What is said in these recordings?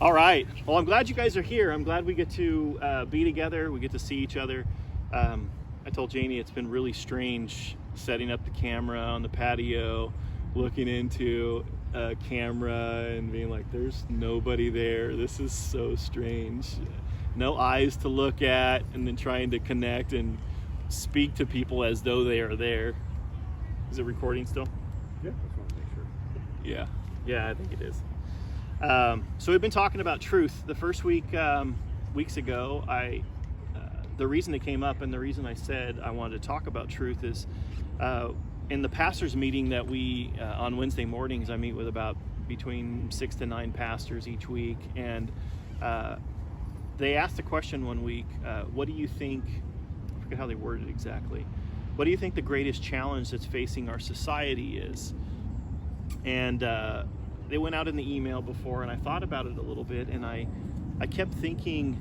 All right. Well, I'm glad you guys are here. I'm glad we get to be together. We get to see each other. I told Janie it's been really strange setting up the camera on the patio, looking into a camera and being like, there's nobody there. This is so strange. No eyes to look at, and then trying to connect and speak to people as though they are there. Is it recording still? Yeah, just want to make sure. Yeah, I think it is. So we've been talking about truth. The first weeks ago, the reason it came up and the reason I said I wanted to talk about truth is in the pastors meeting that we on Wednesday mornings, I meet with about between 6 to 9 pastors each week, and they asked the question one week, what do you think, I forget how they worded it exactly, what do you think the greatest challenge that's facing our society is? And they went out in the email before, and I thought about it a little bit, and I kept thinking,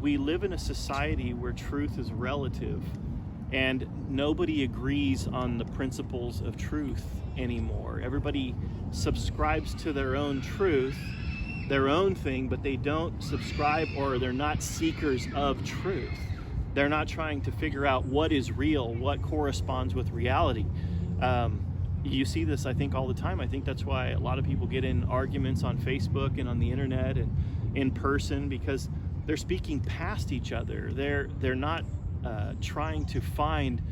we live in a society where truth is relative, and nobody agrees on the principles of truth anymore. Everybody subscribes to their own truth, their own thing, but they don't subscribe, or they're not seekers of truth. They're not trying to figure out what is real, what corresponds with reality. You see this, I think, all the time. I think that's why a lot of people get in arguments on Facebook and on the internet and in person, because they're speaking past each other. They're not trying to find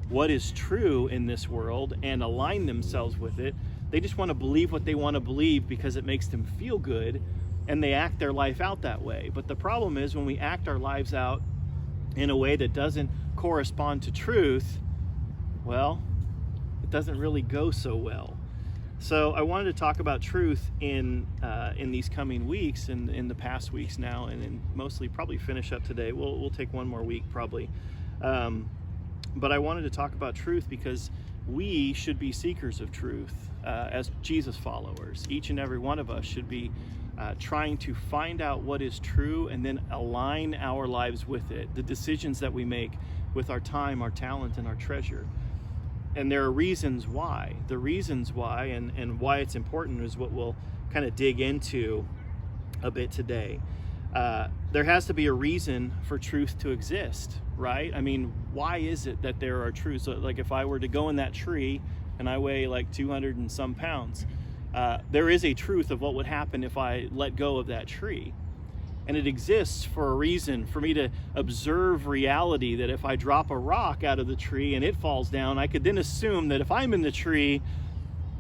what is true in this world and align themselves with it. They just want to believe what they want to believe because it makes them feel good, and they act their life out that way. But the problem is, when we act our lives out in a way that doesn't correspond to truth, well, it doesn't really go so well. So I wanted to talk about truth in these coming weeks, and in the past weeks now, and mostly probably finish up today. We'll take one more week probably. But I wanted to talk about truth because we should be seekers of truth as Jesus followers. Each and every one of us should be trying to find out what is true and then align our lives with it, the decisions that we make with our time, our talent, and our treasure. And there are reasons why. The reasons why and why it's important is what we'll kind of dig into a bit today. There has to be a reason for truth to exist, right? I mean, why is it that there are truths? So, like, if I were to go in that tree and I weigh like 200 and some pounds, there is a truth of what would happen if I let go of that tree. And it exists for a reason, for me to observe reality, that if I drop a rock out of the tree and it falls down, I could then assume that if I'm in the tree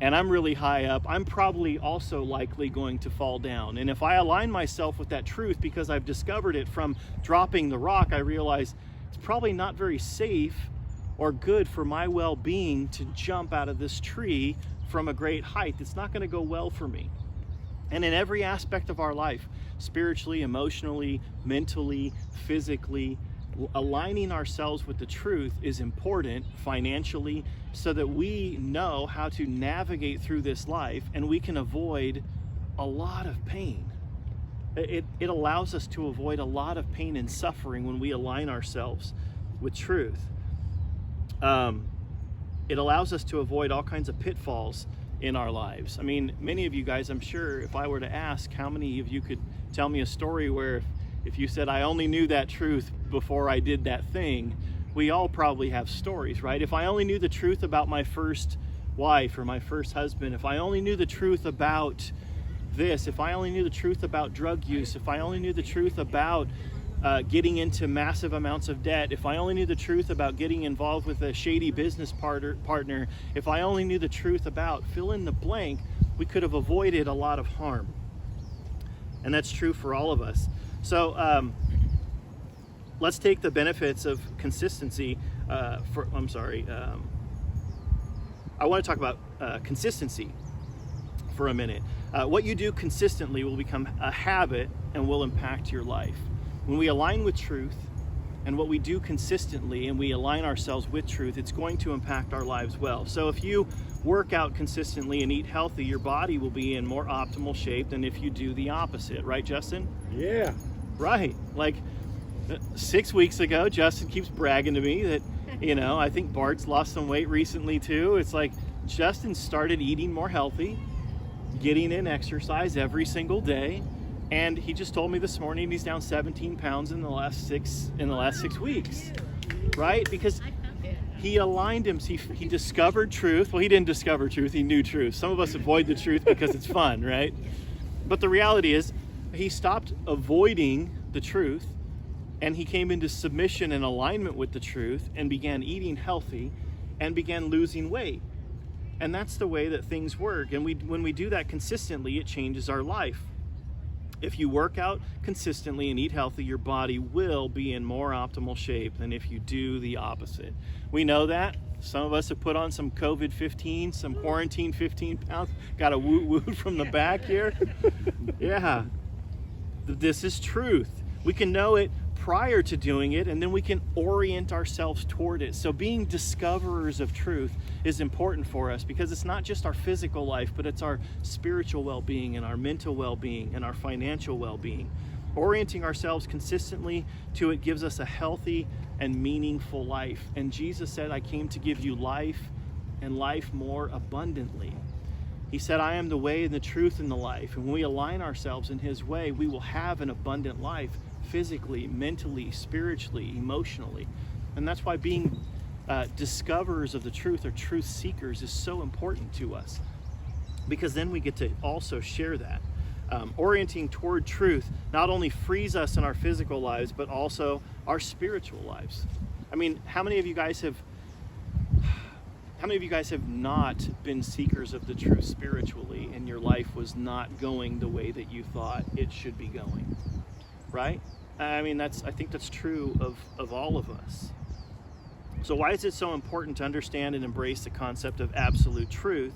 and I'm really high up, I'm probably also likely going to fall down. And if I align myself with that truth because I've discovered it from dropping the rock, I realize it's probably not very safe or good for my well-being to jump out of this tree from a great height. It's not going to go well for me. And in every aspect of our life, spiritually, emotionally, mentally, physically, aligning ourselves with the truth is important financially, so that we know how to navigate through this life and we can avoid a lot of pain. It allows us to avoid a lot of pain and suffering when we align ourselves with truth. It allows us to avoid all kinds of pitfalls in our lives. I mean, many of you guys, I'm sure, if I were to ask, how many of you could tell me a story where if you said, I only knew that truth before I did that thing, we all probably have stories, right? If I only knew the truth about my first wife or my first husband, if I only knew the truth about this, if I only knew the truth about drug use, if I only knew the truth about getting into massive amounts of debt, if I only knew the truth about getting involved with a shady business partner, if I only knew the truth about fill in the blank, we could have avoided a lot of harm. And that's true for all of us. So let's take the benefits of consistency. I want to talk about consistency for a minute. What you do consistently will become a habit and will impact your life. When we align with truth and what we do consistently and we align ourselves with truth, it's going to impact our lives well. So if you work out consistently and eat healthy, your body will be in more optimal shape than if you do the opposite. Right, Justin? Yeah. Right. Like 6 weeks ago, Justin keeps bragging to me that, I think Bart's lost some weight recently too. It's like Justin started eating more healthy. getting in exercise every single day. And he just told me this morning he's down 17 pounds in the last 6 weeks, right? Because he aligned him. He discovered truth. Well, he didn't discover truth. He knew truth. Some of us avoid the truth because it's fun, right? But the reality is he stopped avoiding the truth, and he came into submission and alignment with the truth and began eating healthy and began losing weight. And that's the way that things work. And when we do that consistently, it changes our life. If you work out consistently and eat healthy, your body will be in more optimal shape than if you do the opposite. We know that. Some of us have put on some COVID-15, some quarantine 15 pounds. Got a woot from the back here. Yeah. This is truth. We can know it prior to doing it, and then we can orient ourselves toward it. So being discoverers of truth is important for us, because it's not just our physical life, but it's our spiritual well-being and our mental well-being and our financial well-being. Orienting ourselves consistently to it gives us a healthy and meaningful life. And Jesus said, I came to give you life and life more abundantly. He said, I am the way and the truth and the life. And when we align ourselves in his way, we will have an abundant life, physically, mentally, spiritually, emotionally. And that's why being discoverers of the truth, or truth seekers, is so important to us, because then we get to also share that. Orienting toward truth not only frees us in our physical lives, but also our spiritual lives. I mean, how many of you guys have not been seekers of the truth spiritually, and your life was not going the way that you thought it should be going? Right? I mean, I think that's true of all of us. So why is it so important to understand and embrace the concept of absolute truth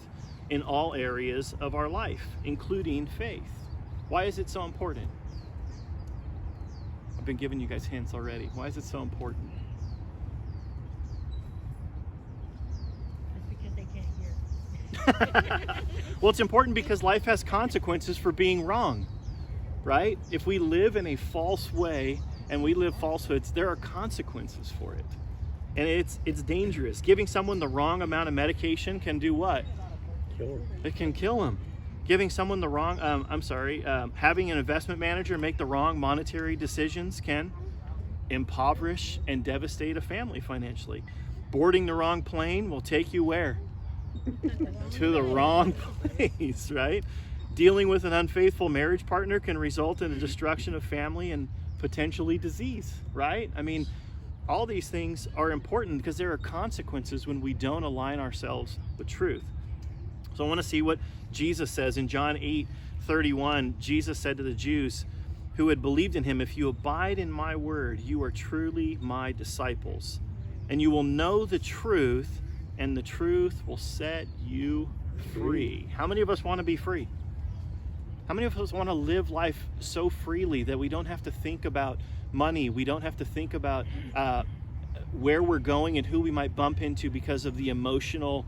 in all areas of our life, including faith? Why is it so important? I've been giving you guys hints already. Why is it so important? That's because they can't hear. Well, it's important because life has consequences for being wrong, right? If we live in a false way and we live falsehoods, there are consequences for it. And it's dangerous. Giving someone the wrong amount of medication can do what? Kill them. It can kill them. Giving someone the wrong, having an investment manager make the wrong monetary decisions can impoverish and devastate a family financially. Boarding the wrong plane will take you where? To the wrong place, right? Dealing with an unfaithful marriage partner can result in the destruction of family and potentially disease, right? I mean, all these things are important because there are consequences when we don't align ourselves with truth. So I want to see what Jesus says in John 8:31. Jesus said to the Jews who had believed in him, if you abide in my word, you are truly my disciples, and you will know the truth, and the truth will set you free. How many of us want to be free? How many of us want to live life so freely that we don't have to think about money? We don't have to think about where we're going and who we might bump into because of the emotional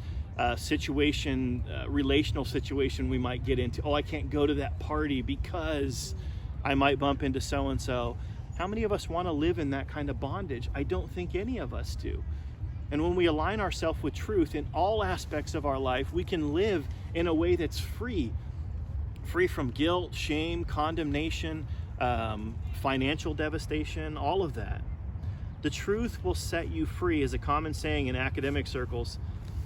relational situation we might get into. Oh, I can't go to that party because I might bump into so-and-so. How many of us want to live in that kind of bondage? I don't think any of us do. And when we align ourselves with truth in all aspects of our life, we can live in a way that's free from guilt, shame, condemnation, financial devastation, all of that. The truth will set you free is a common saying in academic circles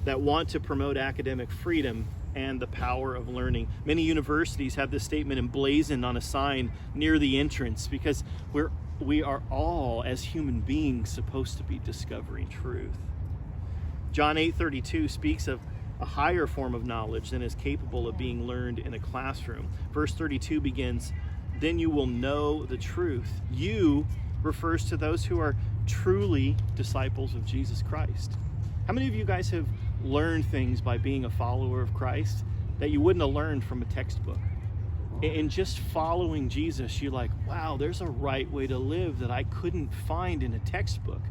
that want to promote academic freedom and the power of learning. Many universities have this statement emblazoned on a sign near the entrance, because we are all, as human beings, supposed to be discovering truth. John 8:32 speaks of a higher form of knowledge than is capable of being learned in a classroom. Verse 32 begins, then you will know the truth. You refers to those who are truly disciples of Jesus Christ. How many of you guys have learned things by being a follower of Christ that you wouldn't have learned from a textbook? In just following Jesus, you're like, wow, there's a right way to live that I couldn't find in a textbook.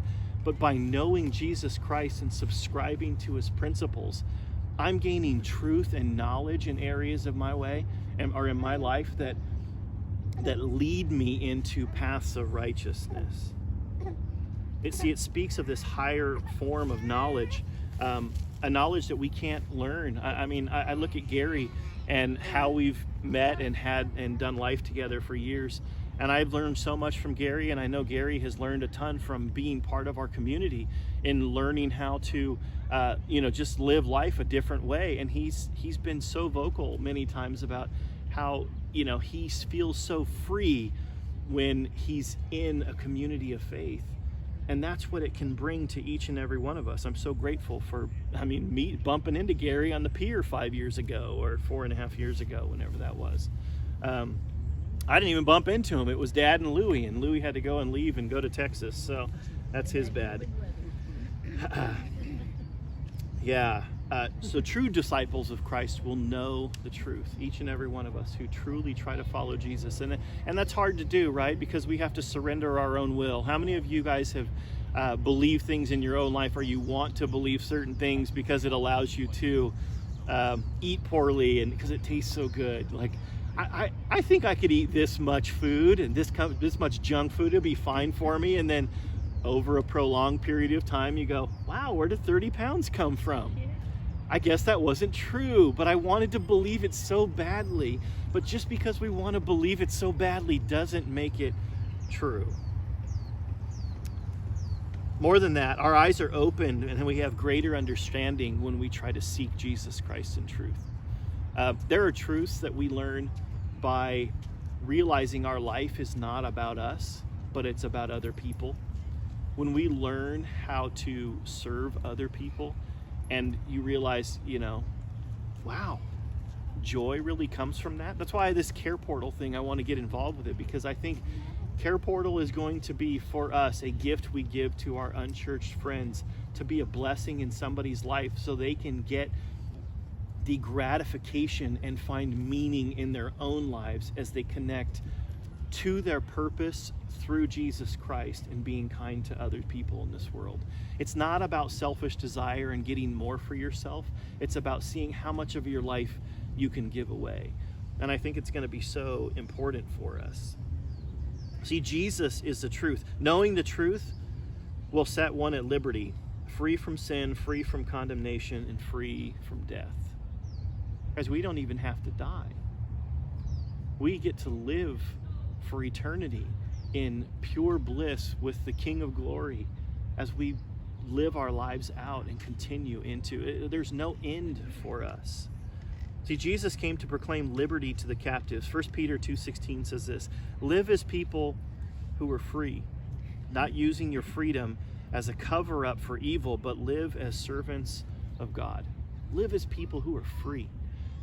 But by knowing Jesus Christ and subscribing to his principles, I'm gaining truth and knowledge in areas of my way or in my life that lead me into paths of righteousness. It speaks of this higher form of knowledge, a knowledge that we can't learn. I look at Gary and how we've met and had and done life together for years. And I've learned so much from Gary, and I know Gary has learned a ton from being part of our community in learning how to, just live life a different way. And he's been so vocal many times about how, he feels so free when he's in a community of faith. And that's what it can bring to each and every one of us. I'm so grateful for, me bumping into Gary on the pier 5 years ago, or 4.5 years ago, whenever that was. I didn't even bump into him. It was Dad and Louie, and Louie had to go and leave and go to Texas, so that's his bad. So true disciples of Christ will know the truth, each and every one of us who truly try to follow Jesus. And that's hard to do, right? Because we have to surrender our own will. How many of you guys have believed things in your own life, or you want to believe certain things because it allows you to eat poorly and because it tastes so good? Like, I think I could eat this much food and this much junk food, it'll be fine for me. And then over a prolonged period of time, you go, wow, where did 30 pounds come from? I guess that wasn't true, but I wanted to believe it so badly. But just because we want to believe it so badly doesn't make it true. More than that, our eyes are opened and we have greater understanding when we try to seek Jesus Christ in truth. There are truths that we learn by realizing our life is not about us, but it's about other people. When we learn how to serve other people, and you realize, wow, joy really comes from that. That's why this Care Portal thing, I want to get involved with it, because I think Care Portal is going to be, for us, a gift we give to our unchurched friends to be a blessing in somebody's life so they can get the gratification and find meaning in their own lives as they connect to their purpose through Jesus Christ and being kind to other people in this world. It's not about selfish desire and getting more for yourself. It's about seeing how much of your life you can give away. And I think it's going to be so important for us. See, Jesus is the truth. Knowing the truth will set one at liberty, free from sin, free from condemnation, and free from death. Guys, we don't even have to die. We get to live for eternity in pure bliss with the King of Glory as we live our lives out and continue into it. There's no end for us. See, Jesus came to proclaim liberty to the captives. 1 Peter 2:16 says this: live as people who are free, not using your freedom as a cover-up for evil, but live as servants of God. Live as people who are free,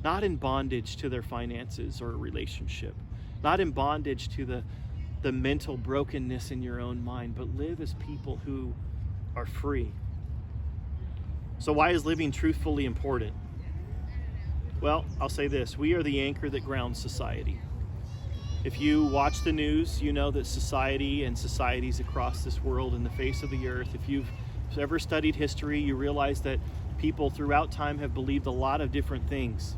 not in bondage to their finances or a relationship, not in bondage to the mental brokenness in your own mind, but live as people who are free. So why is living truthfully important? Well, I'll say this: we are the anchor that grounds society. If you watch the news, you know that society and societies across this world and the face of the earth, if you've ever studied history, you realize that people throughout time have believed a lot of different things.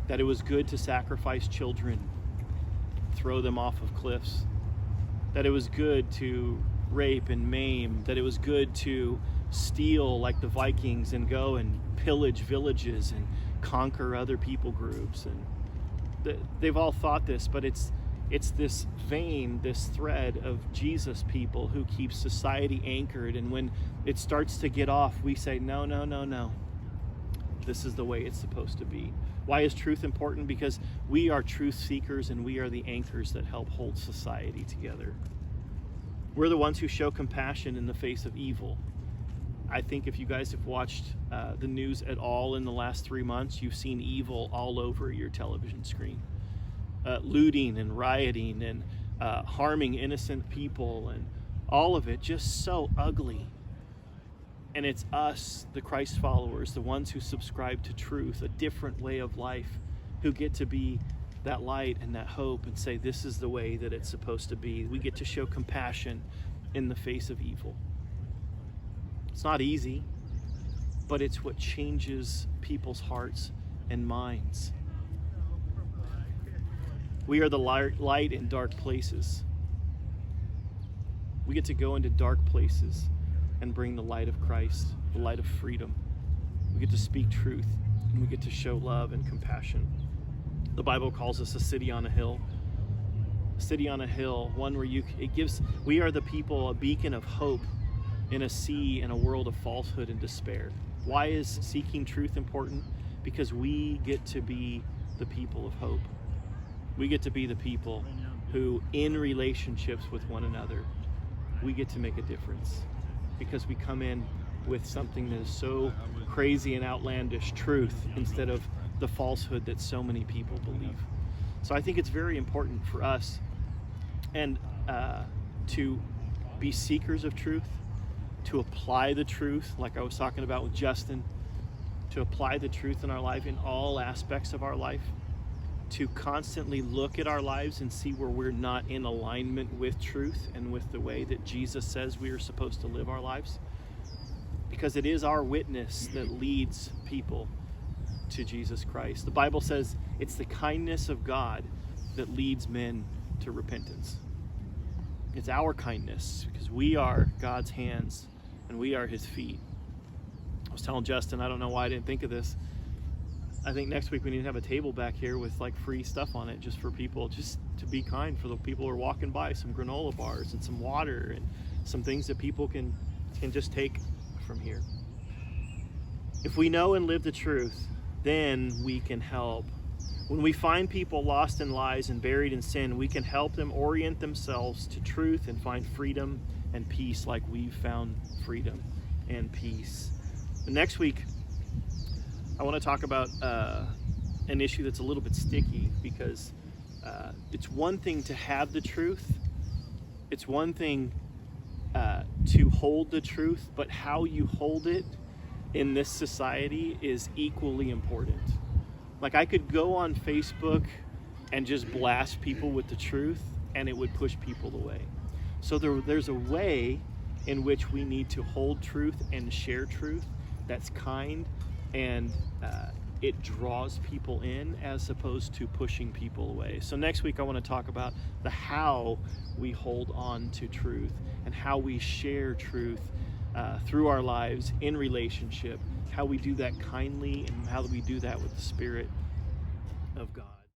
That it was good to sacrifice children, throw them off of cliffs. That it was good to rape and maim. That it was good to steal like the Vikings and go and pillage villages and conquer other people groups. And they've all thought this, but it's this vein, this thread of Jesus people who keeps society anchored. And when it starts to get off, we say, no. This is the way it's supposed to be. Why is truth important? Because we are truth seekers and we are the anchors that help hold society together. We're the ones who show compassion in the face of evil. I think if you guys have watched the news at all in the last 3 months, you've seen evil all over your television screen. Looting and rioting and harming innocent people, and all of it just so ugly. And it's us, the Christ followers, the ones who subscribe to truth, a different way of life, who get to be that light and that hope and say, this is the way that it's supposed to be. We get to show compassion in the face of evil. It's not easy, but it's what changes people's hearts and minds. We are the light in dark places. We get to go into dark places and bring the light of Christ, the light of freedom. We get to speak truth, and we get to show love and compassion. The Bible calls us a city on a hill. A city on a hill, one where we are the people, a beacon of hope in a sea and a world of falsehood and despair. Why is seeking truth important? Because we get to be the people of hope. We get to be the people who, in relationships with one another, we get to make a difference, because we come in with something that is so crazy and outlandish, truth, instead of the falsehood that so many people believe. So I think it's very important for us and to be seekers of truth, to apply the truth, like I was talking about with Justin, to apply the truth in our life, in all aspects of our life, to constantly look at our lives and see where we're not in alignment with truth and with the way that Jesus says we are supposed to live our lives. Because it is our witness that leads people to Jesus Christ. The Bible says it's the kindness of God that leads men to repentance. It's our kindness, because we are God's hands and we are his feet. I was telling Justin, I don't know why I didn't think of this. I think next week we need to have a table back here with like free stuff on it, just for people, just to be kind for the people who are walking by. Some granola bars and some water and some things that people can just take from here. If we know and live the truth, then we can help. When we find people lost in lies and buried in sin, we can help them orient themselves to truth and find freedom and peace like we've found freedom and peace. Next week, I want to talk about an issue that's a little bit sticky, because it's one thing to have the truth. It's one thing to hold the truth, but how you hold it in this society is equally important. Like, I could go on Facebook and just blast people with the truth, and it would push people away. So there's a way in which we need to hold truth and share truth that's kind, and it draws people in as opposed to pushing people away. So next week I want to talk about the how we hold on to truth and how we share truth through our lives in relationship, how we do that kindly, and how we do that with the Spirit of God.